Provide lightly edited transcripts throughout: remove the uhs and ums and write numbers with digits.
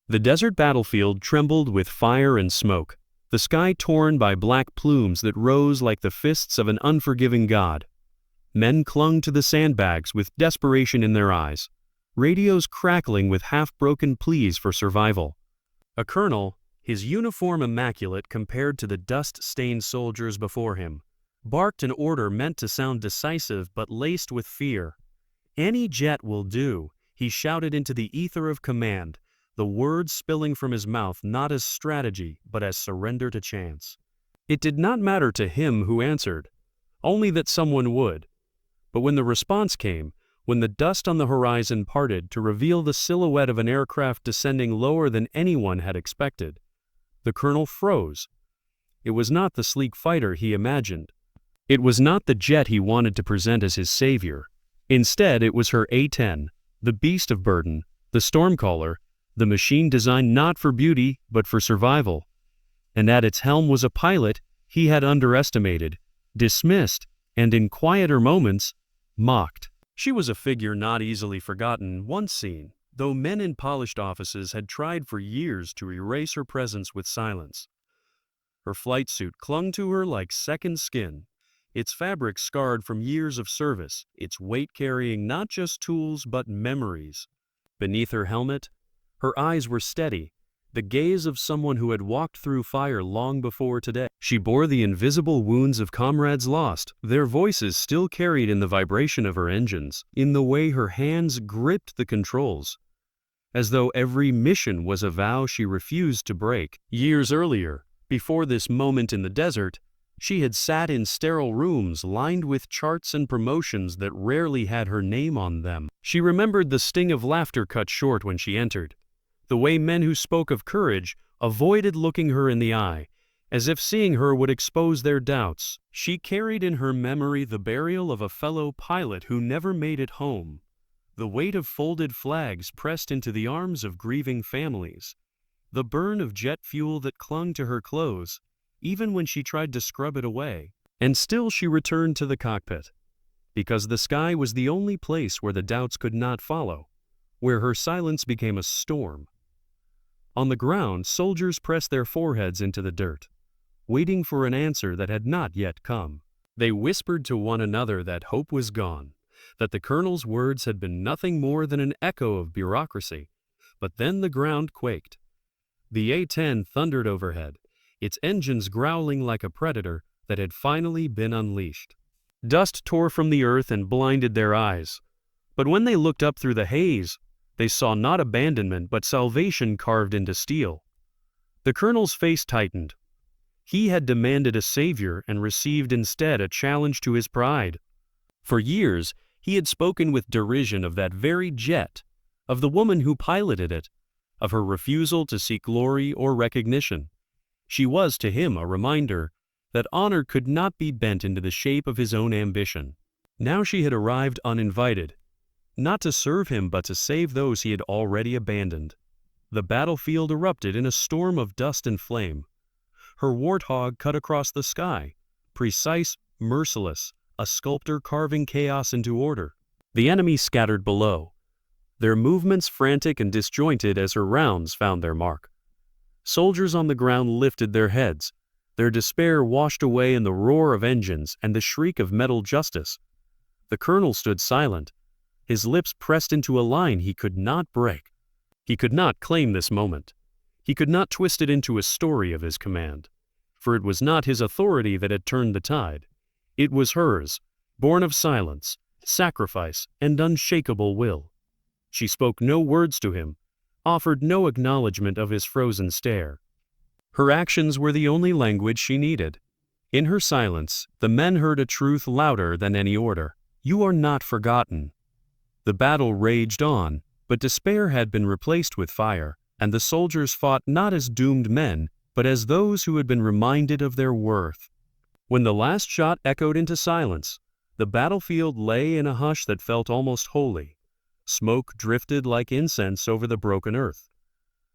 The desert battlefield trembled with fire and smoke, the sky torn by black plumes that rose like the fists of an unforgiving god. Men clung to the sandbags with desperation in their eyes, radios crackling with half-broken pleas for survival. A colonel, his uniform immaculate compared to the dust-stained soldiers before him, barked an order meant to sound decisive but laced with fear. "Any jet will do," he shouted into the ether of command, the words spilling from his mouth not as strategy but as surrender to chance. It did not matter to him who answered, only that someone would. But when the response came, when the dust on the horizon parted to reveal the silhouette of an aircraft descending lower than anyone had expected, the colonel froze. It was not the sleek fighter he imagined. It was not the jet he wanted to present as his savior. Instead, it was her A-10, the beast of burden, the stormcaller, the machine designed not for beauty but for survival. And at its helm was a pilot he had underestimated, dismissed, and in quieter moments, mocked. She was a figure not easily forgotten once seen, though men in polished offices had tried for years to erase her presence with silence. Her flight suit clung to her like second skin, its fabric scarred from years of service, its weight carrying not just tools but memories. Beneath her helmet, her eyes were steady, the gaze of someone who had walked through fire long before today. She bore the invisible wounds of comrades lost, their voices still carried in the vibration of her engines, in the way her hands gripped the controls, as though every mission was a vow she refused to break. Years earlier, before this moment in the desert, she had sat in sterile rooms lined with charts and promotions that rarely had her name on them. She remembered the sting of laughter cut short when she entered, the way men who spoke of courage avoided looking her in the eye, as if seeing her would expose their doubts. She carried in her memory the burial of a fellow pilot who never made it home, the weight of folded flags pressed into the arms of grieving families, the burn of jet fuel that clung to her clothes, even when she tried to scrub it away. And still she returned to the cockpit, because the sky was the only place where the doubts could not follow, where her silence became a storm. On the ground, soldiers pressed their foreheads into the dirt, waiting for an answer that had not yet come. They whispered to one another that hope was gone, that the colonel's words had been nothing more than an echo of bureaucracy. But then the ground quaked. The A-10 thundered overhead, its engines growling like a predator that had finally been unleashed. Dust tore from the earth and blinded their eyes. But when they looked up through the haze, they saw not abandonment but salvation carved into steel. The colonel's face tightened. He had demanded a savior and received instead a challenge to his pride. For years, he had spoken with derision of that very jet, of the woman who piloted it, of her refusal to seek glory or recognition. She was to him a reminder that honor could not be bent into the shape of his own ambition. Now she had arrived uninvited, not to serve him but to save those he had already abandoned. The battlefield erupted in a storm of dust and flame. Her warthog cut across the sky, precise, merciless, a sculptor carving chaos into order. The enemy scattered below, their movements frantic and disjointed as her rounds found their mark. Soldiers on the ground lifted their heads, their despair washed away in the roar of engines and the shriek of metal justice. The colonel stood silent, his lips pressed into a line he could not break. He could not claim this moment. He could not twist it into a story of his command, for it was not his authority that had turned the tide. It was hers, born of silence, sacrifice, and unshakable will. She spoke no words to him, offered no acknowledgement of his frozen stare. Her actions were the only language she needed. In her silence, the men heard a truth louder than any order. "You are not forgotten." The battle raged on, but despair had been replaced with fire, and the soldiers fought not as doomed men, but as those who had been reminded of their worth. When the last shot echoed into silence, the battlefield lay in a hush that felt almost holy. Smoke drifted like incense over the broken earth.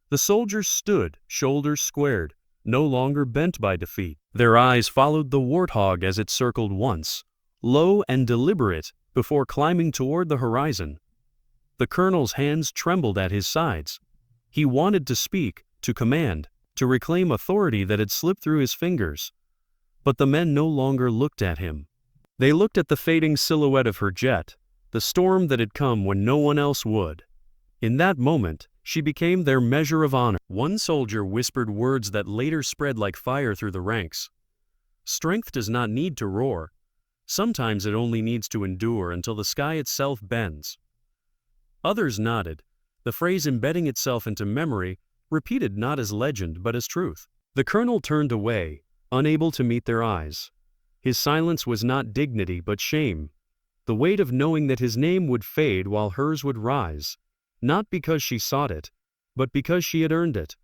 The soldiers stood, shoulders squared, no longer bent by defeat. Their eyes followed the warthog as it circled once, low and deliberate, before climbing toward the horizon. The colonel's hands trembled at his sides. He wanted to speak, to command, to reclaim authority that had slipped through his fingers. But the men no longer looked at him. They looked at the fading silhouette of her jet, the storm that had come when no one else would. In that moment, she became their measure of honor. One soldier whispered words that later spread like fire through the ranks. Strength does not need to roar. Sometimes it only needs to endure until the sky itself bends. Others nodded, the phrase embedding itself into memory, repeated not as legend but as truth. The colonel turned away, unable to meet their eyes. His silence was not dignity but shame, the weight of knowing that his name would fade while hers would rise, not because she sought it, but because she had earned it.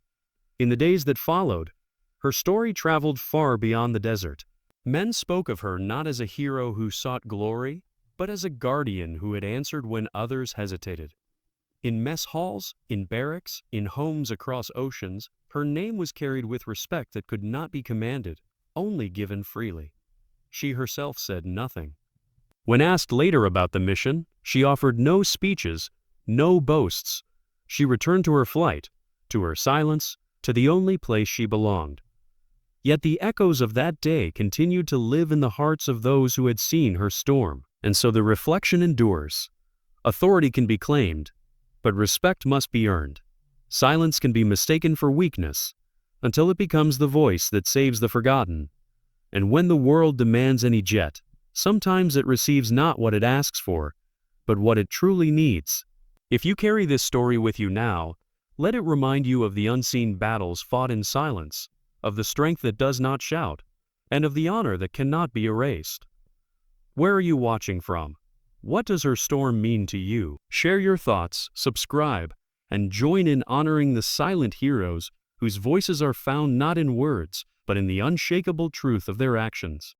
In the days that followed, her story traveled far beyond the desert. Men spoke of her not as a hero who sought glory, but as a guardian who had answered when others hesitated. In mess halls, in barracks, in homes across oceans, her name was carried with respect that could not be commanded, only given freely. She herself said nothing. When asked later about the mission, she offered no speeches, no boasts. She returned to her flight, to her silence, to the only place she belonged. Yet the echoes of that day continued to live in the hearts of those who had seen her storm, and so the reflection endures. Authority can be claimed, but respect must be earned. Silence can be mistaken for weakness, until it becomes the voice that saves the forgotten. And when the world demands any jet, sometimes it receives not what it asks for, but what it truly needs. If you carry this story with you now, let it remind you of the unseen battles fought in silence, of the strength that does not shout, and of the honor that cannot be erased. Where are you watching from? What does her storm mean to you? Share your thoughts, subscribe, and join in honoring the silent heroes whose voices are found not in words, but in the unshakable truth of their actions.